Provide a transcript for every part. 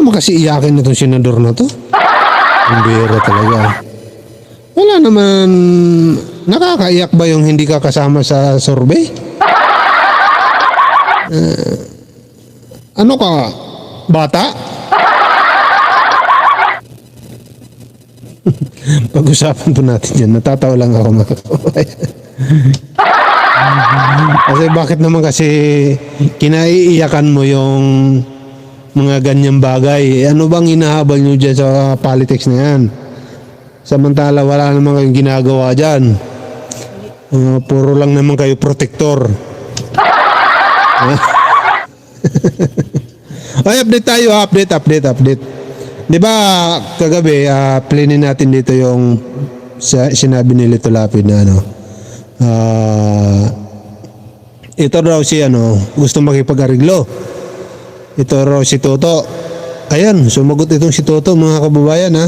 naman kasi iyakin na itong senador na to. Ang bira talaga. Wala naman, nakakaiyak ba yung hindi ka kasama sa survey? Ano ka, bata? Pag-usapan po natin yan. Natatawa lang ako mga kababayan. Kasi bakit naman kasi kinaiiyakan mo yung mga ganyang bagay? Ano bang hinahabol nyo dyan sa politics na yan? Samantala wala naman kayong ginagawa dyan. Puro lang naman kayo protector. Ay, update tayo. Update. Di ba kagabi, plinin natin dito yung sinabi ni Lito Lapid na ano. Ito raw si gusto makipag-ariglo. Ito raw si Toto. Ayan, sumagot itong si Toto mga kababayan ha.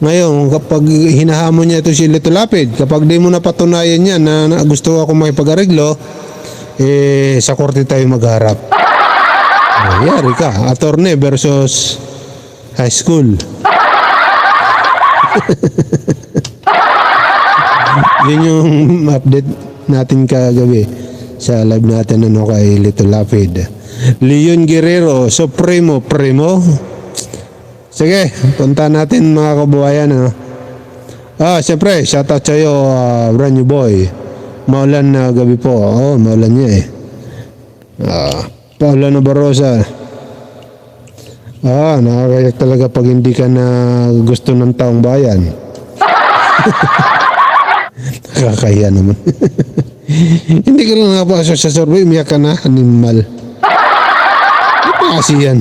Ngayon, kapag hinahamon niya ito si Lito Lapid, kapag di mo napatunayan yan na gusto ako makipag-ariglo, sa korte tayo magharap. Yari ka, attorney versus high school. Yun yung update natin kagabi sa live natin kay Lito Lapid. Leon Guerrero, Supremo Primo. Sige, punta natin mga kababayan. Siyempre, shoutout sa'yo, brand new boy. Maulan na gabi po. Maulan niya eh. Paula Nabarosa. Nakakayak talaga pag hindi ka na gusto ng taong bayan. Nakakaya naman. Hindi ka lang nakapasok sa survey, umiyak ka na, animal. Ano kasi yan?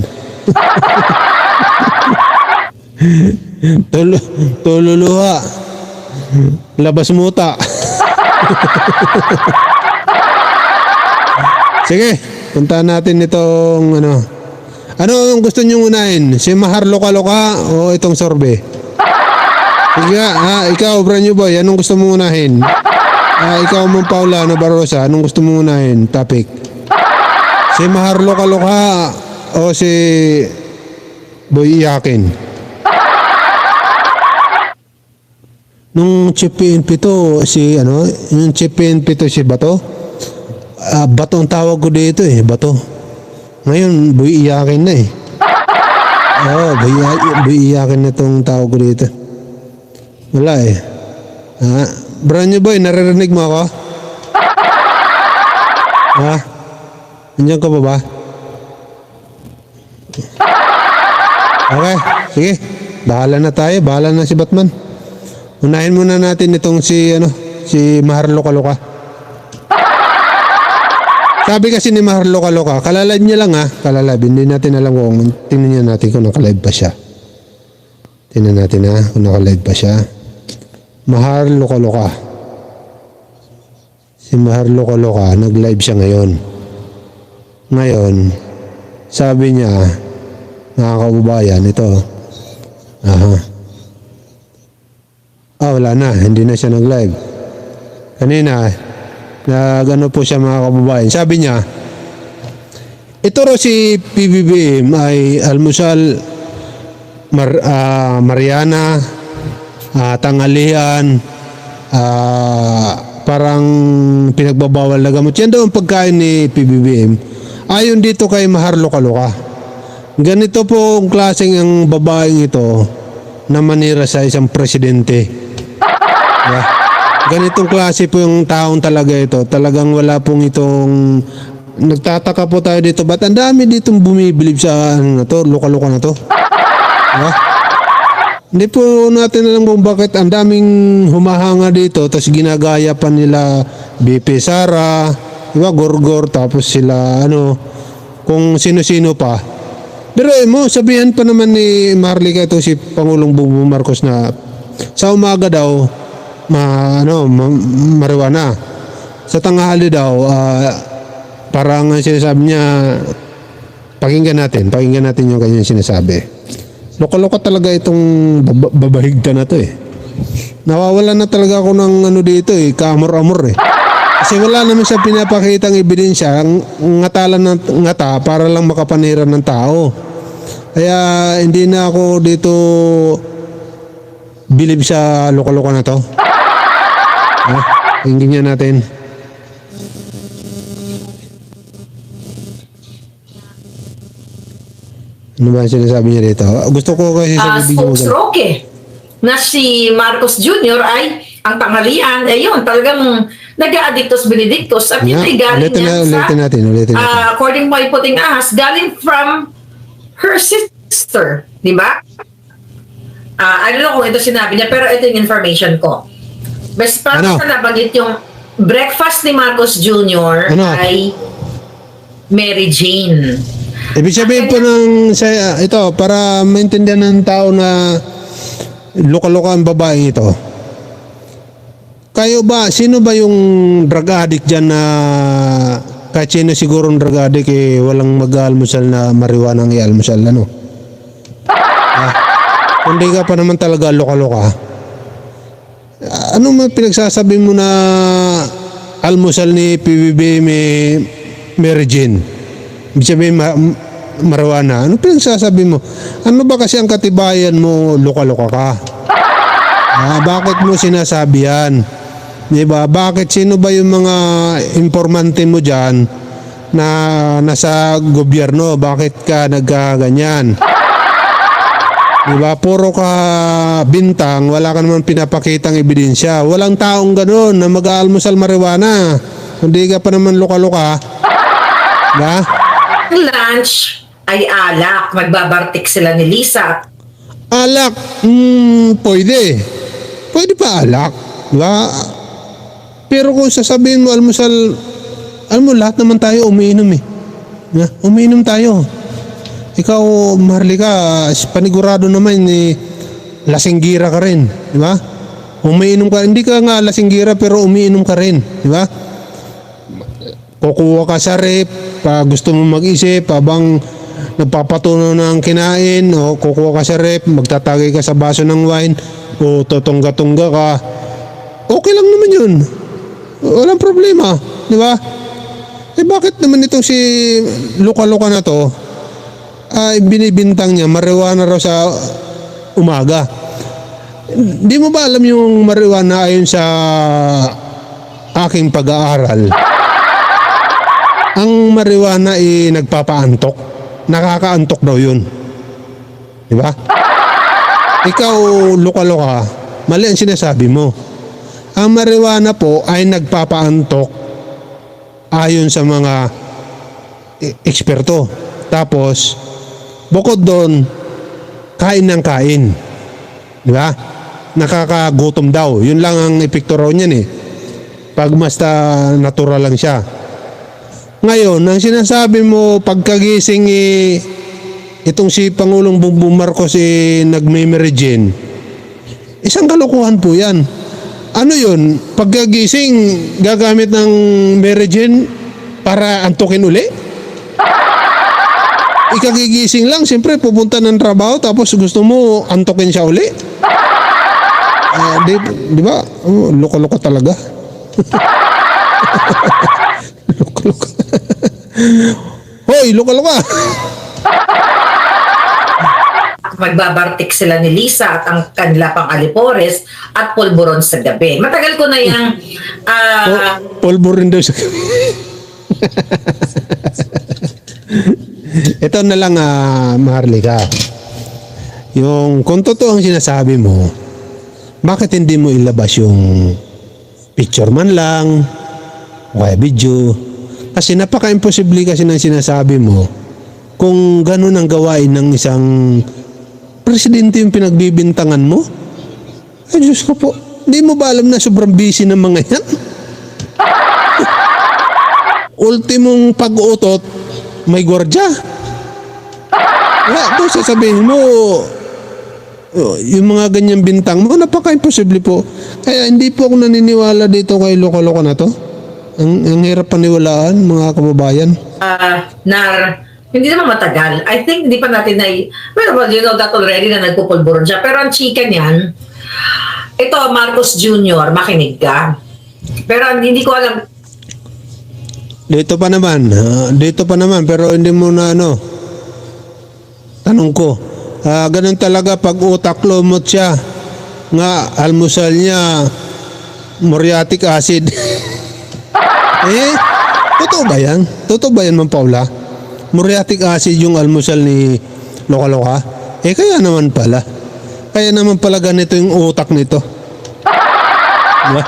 Tululuha. Labas muta. Sige, puntahan natin itong Ano ang gusto nyo unahin? Si Mahar Loka-Loka o itong survey? Sige ikaw, brand new boy, anong gusto mo unahin? Ikaw mong Paula Nabarosa, anong gusto mo unahin? Topic. Si Mahar Loka-Loka o si Boy Iyakin? Nung Chief PNP to, yung Chief PNP to si Bato. Bato ang tawag ko dito Bato. Ngayon, Boy Iyakin na Boy Iyakin na itong tawag ko dito. Wala brand new boy, naririnig mo ako? Nandiyan ka ba? Okay, sige. Bahala na tayo, bahala na si Batman. Unahin muna natin itong si Mahar Loka-Loka. Sabi kasi ni Mahar Loka-Loka, kalalive niya lang kalalive. Hindi natin alam kung, tingnan niya natin kung nakalive pa siya. Tingnan natin kung nakalive pa siya. Mahar Loka-Loka. Si Mahar Loka-Loka, nag-live siya ngayon. Ngayon, sabi niya, mga kababayan, ito. Wala na, hindi na siya nag-live. Kanina, nagano po siya mga kababayan. Sabi niya, ito raw si PBBM ay almusal, Mariana, tanghalian, parang pinagbabawal na gamot. Yan daw ang pagkain ni PBBM. Ayon dito kay Mahar Loka-Loka. Ganito po ang klaseng ang babaeng ito na manira sa isang presidente. Ganitong klase po yung taong talaga ito. Talagang wala pong itong... Nagtataka po tayo dito. Ba't ang dami ditong bumibilib sa Loka-Loka na to? Hindi po natin alam kung bakit ang daming humahanga dito. Tapos ginagaya pa nila BP Sara, Gorgor, tapos sila kung sino-sino pa. Pero sabihan pa naman ni Marlica ito si Pangulong Bongbong Marcos na sa umaga daw marijuana. Sa tanghali daw parang sinasabi niya pakinggan natin yung kanyang sinasabi. Loka-loka talaga itong babahigda na to Nawawalan na talaga ako ng dito kaamor-amor Kasi wala naman siya pinapakitang ebidensya, ngatalan ng ngata para lang makapanira ng tao. Kaya hindi na ako dito bilib sa loka-loka na to. Tingnan natin. Ano ba ang sinasabi niya dito? Gusto ko kasi sa bibig mo. Spokesroke na si Marcos Jr. ay ang tanghalian, ayun, talagang nag-addictus benedictus at yun ay galing Ulitin natin. according to my puting ahas, galing from her sister, di ba? I don't know kung ito sinabi niya, pero ito yung information ko. Best Ano? practice na nabanggit yung breakfast ni Marcos Jr. Ano? ay Mary Jane. Ibig sabihin po ng ito, para maintindihan ng tao na loka-loka ang babae ito. Kayo ba, sino ba yung drug addict dyan na kahit sino sigurong drug addict walang mag-almusal na marijuana ang i-almusal, ano? Kundi ka pa naman talaga loka-loka. Ano man pinagsasabi mo na almusal ni PBB may Mary Jane? Ibig sabihin marijuana. Ano pinagsasabi mo? Ano ba kasi ang katibayan mo loka-loka ka? Bakit mo sinasabi yan? Diba? Bakit sino ba yung mga informante mo dyan na nasa gobyerno? Bakit ka nagkaganyan? Diba? Puro ka bintang, wala ka naman pinapakitang ebidensya. Walang taong gano'n na mag-aalmusal marijuana. Hindi ka pa naman loka-loka. Diba? Lunch ay alak. Magbabartik sila ni Lisa. Alak, pwede. Pwede pa alak. Diba? Pero kung sasabihin mo almusal, alam mo, lahat naman tayo umiinom eh. Umiinom tayo. Ikaw, Marlika, panigurado naman lasinggira ka rin. Di ba? Umiinom ka. Hindi ka nga lasinggira pero umiinom ka rin. Di ba? Kukuha ka sa rep, pa gusto mo mag-isip, habang nagpapatunaw ng kinain, o kukuha ka sa rep, magtatagay ka sa baso ng wine, o tutungga-tungga ka. Okay lang naman yun. Walang problema. Di ba? Bakit naman itong si Luka-Luka na to, ay binibintang niya marijuana raw sa umaga? Di mo ba alam yung marijuana ayon sa aking pag-aaral? Ang marijuana ay nagpapaantok. Nakakaantok daw yun. Di ba? Ikaw, Luka-Luka, mali ang sinasabi mo. Ang marijuana po ay nagpapaantok ayon sa mga eksperto. Tapos, bukod doon, kain ng kain. Di ba? Nakakagutom daw. Yun lang ang epekto raw niyan eh. Pag basta natural lang siya. Ngayon, ang sinasabi mo, pagkagising itong si Pangulong Bongbong Marcos nagme-Mary Jane, isang kalokohan po yan. Ano yun? Pagkagising, gagamit ng Mary Jane para antukin uli? Ikagigising lang, siyempre pupunta ng trabaho tapos gusto mo antukin siya uli? Di ba? Loko-loko talaga. Loko-loko. Hoy, loko-loko. Magbabartik sila ni Lisa at ang kanila pang alipores at pulburon sa gabi. Matagal ko na yung Polvo rin daw sa gabi. Ito na lang, Maharlika. Yung kung totoo ang sinasabi mo, bakit hindi mo ilabas yung picture man lang o kaya video? Kasi napaka-imposible kasi ng sinasabi mo kung ganun ang gawain ng isang presidente yung pinagbibintangan mo. Ay, Diyos ko po, hindi mo ba alam na sobrang busy ng mga yan? Ultimong pag-uutot, may gwardya. Wala, doon sasabihin mo, yung mga ganyang bintang mo, napaka-imposible po. Kaya hindi po ako naniniwala dito kay Loka-Loka na to. Ang hirap paniwalaan, mga kababayan. Hindi naman matagal. I think hindi pa natin well, you know that already na nagpupulburon siya. Pero ang chika niyan, ito, Marcos Jr., makinig ka. Pero hindi ko alam. Dito pa naman, pero hindi mo na Tanong ko, ganun talaga pag utak lumot siya, nga almusal niya, muriatic acid. Totoo ba yan? Totoo ba yan, Ma'am Paula? Muriatic acid yung almusal ni Loka-Loka? Kaya naman pala. Kaya naman pala ganito yung utak nito. Diba?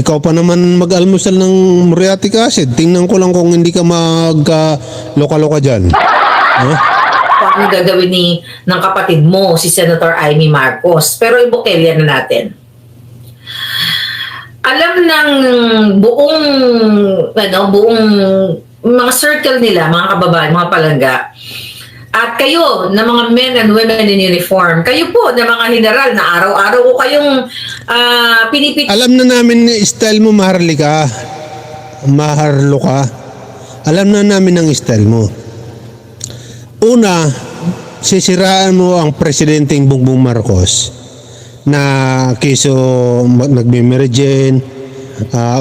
Ikaw pa naman mag-almusal ng muriatic acid. Tingnan ko lang kung hindi ka mag-loka-loka dyan. Paano gagawin ng kapatid mo, si Senator Amy Marcos? Pero ibukelya na natin. Alam ng buong mga circle nila, mga kababayan, mga palangga, at kayo na mga men and women in uniform, kayo po na mga general na araw-araw ko kayong pinipit. Alam na namin ni style mo, Maharlo ka. Alam na namin ang style mo. Una, sisiraan mo ang presidenteng Bongbong Marcos na kiso nagme-merigen,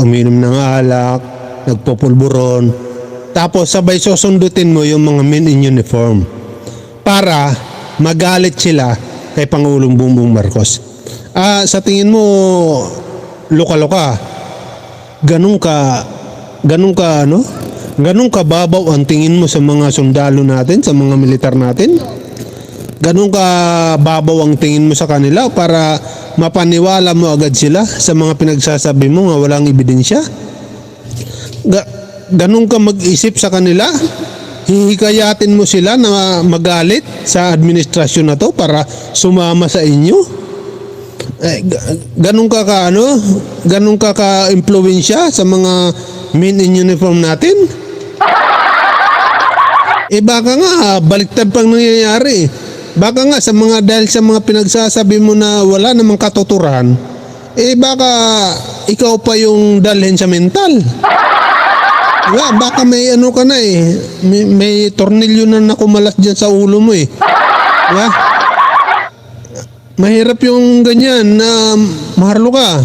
uminom ng alak, nagpopulburon, tapos sabay susundutin mo yung mga men in uniform para magalit sila kay Pangulong Bongbong Marcos. Sa tingin mo, loka-loka, ganun ka babaw ang tingin mo sa mga sundalo natin, sa mga militar natin? Ganun ka babaw ang tingin mo sa kanila para mapaniwala mo agad sila sa mga pinagsasabi mo nga walang ebidensya? Ganun ka mag-isip sa kanila? Hihikayatin mo sila na magalit sa administrasyon na to para sumama sa inyo? Ganun ka ka-impluwensya sa mga men in uniform natin? Baka nga baliktad pang nangyayari. Baka nga dahil sa mga pinagsasabi mo na wala namang katuturan, baka ikaw pa yung dalhin sa mental. Baka may ka na may tornilyo na nakumalas dyan sa ulo mo Mahirap yung ganyan na Maharlo ka.